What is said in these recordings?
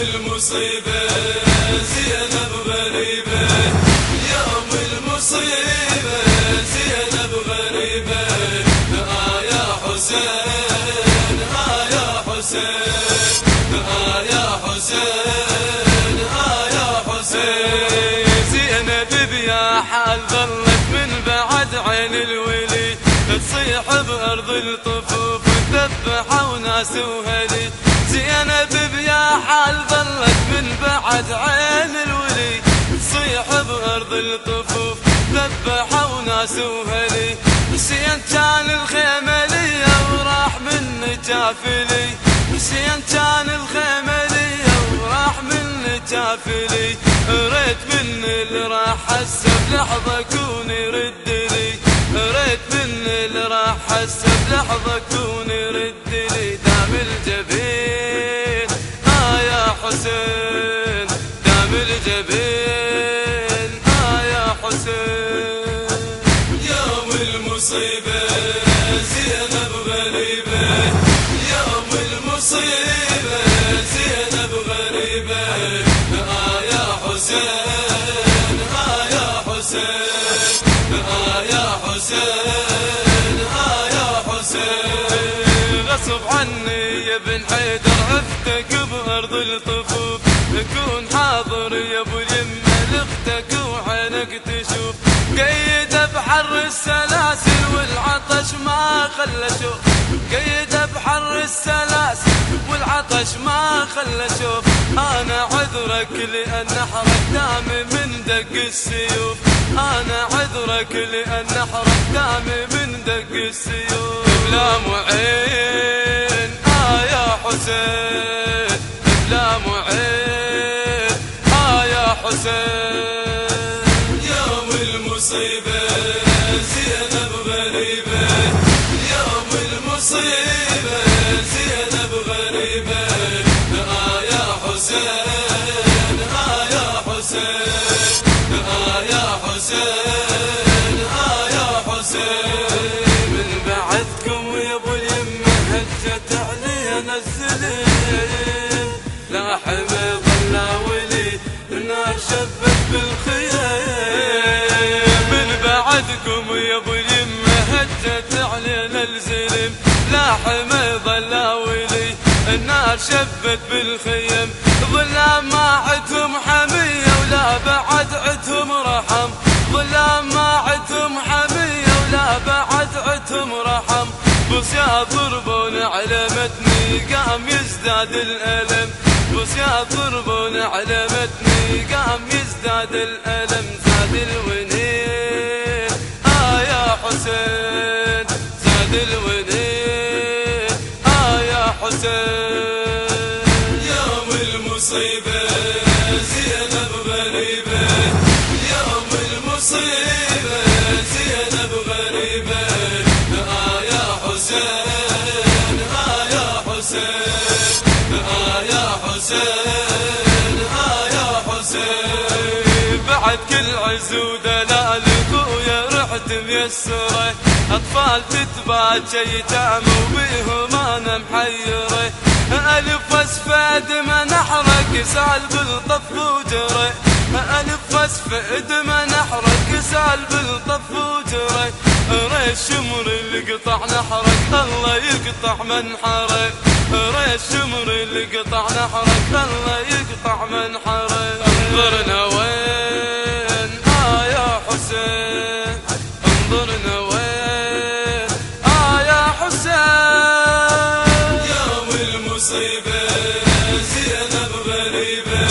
المصيبة زينب غريبة، يوم المصيبة زينب غريبة. يا حسين يا حسين يا حسين يا حسين. زينب بيا حال ظلت من بعد عين الولي، تصيح بأرض الطفوف تذبح وناس وهلي. زينب بيا حال ظلت من بعد عين الولي، تصيح بأرض الطفوف تذبح وناس وهلي. حسين كان الخيمة لي وراح من جافلي، حسين كان الخيمة لي وراح من جافلي. ريت من اللي راح هسه بلحظة كون يرد لي، ريت من اللي راح هسه بلحظة كون يرد لي. دام الجبين يا حسين، دام الجبين يا حسين. يوم المصيبة زينب غريبة، يوم المصيبة زينب غريبة. يا حسين يا حسين يا حسين يا حسين. غصب عني يا بن حيدر عفتك بأرض الطفوف، كون حاضر يا ابو اليمة لاختك وعينك تشوف. قيد بحر السلاسل والعطش ما خلى شوف، قيد بحر السلاسل والعطش ما خلى شوف. انا عذرك لان نحرك دامي من دق السيوف، انا عذرك لان نحرك دامي من دق السيوف. بلا معين يا حسين، بلا معين يا حسين. يوم المصيبة زينب غريبة، يوم المصيبة زينب غريبة. يا حسين يا حسين يا حسين يا حسين. من بعدكم يا ابو اليمة هجت علينا السلم، لا حمى ظل ولي النار شبت بالخيام. من بعدكم يا ابو اليمة هجت علينا الزلم، لا حمى ظل ولي النار شبت بالخيم. ظلام ما عدهم حمية ولا بعد عدهم رحم، ظلام ما عدهم حمية ولا بعد عدهم رحم. بس يا ضربون على متني قام يزداد الألم، بس يا ضربون على متني قام يزداد الألم. زاد الونين يا حسين، زاد الونين يا حسين. يوم المصيبة زينب غريبة، يوم المصيبة زينب غريبة. يا حسين يا حسين يا حسين يا حسين. بعد كل عز ودلال خويا رحت ميسرة، أطفال تتباكى يتعم وبيهم أنا محيرة. ألف أسفاد ما نحرق سال بالطف وجري، ألف أسفاد ما نحرق سال بالطف وجري. ريش شمر اللي قطع نحرق الله يقطع من حرق، ريش شمر اللي قطع نحرق الله يقطع من حرق. انظرنا وين يا حسين، انظرنا وين يا حسين. يوم المصيبة زينب غريبة،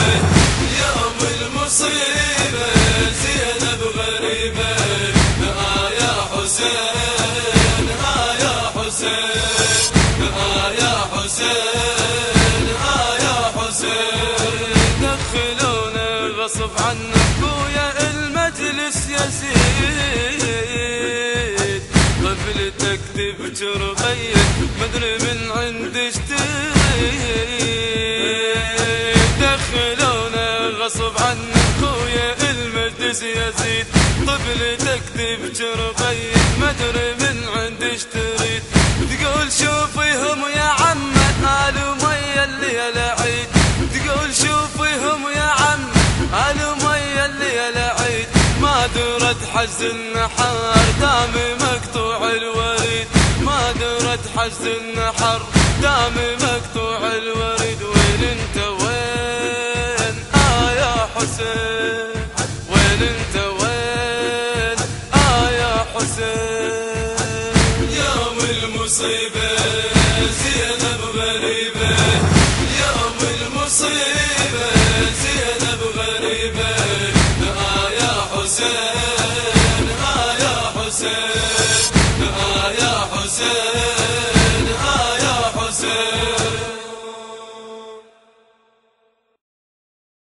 يوم المصيبة زينب غريبة. يا حسين يا حسين يا حسين يا حسين. دخلونا غصب عنك ويا المجلس يزيد، قبلتك تبجر غير مدري من عند اشتريد. دخلونا غصب عنك ويا المجلس يزيد، قبلتك تبجر غير مدري من عند اشتريد. تقول شوفيهم يا عم آل مي اللي العيد، تقول شوفيهم حجز النحر دام مقطوع الوريد، ما درت حجز النحر دام مقطوع الوريد. وين انت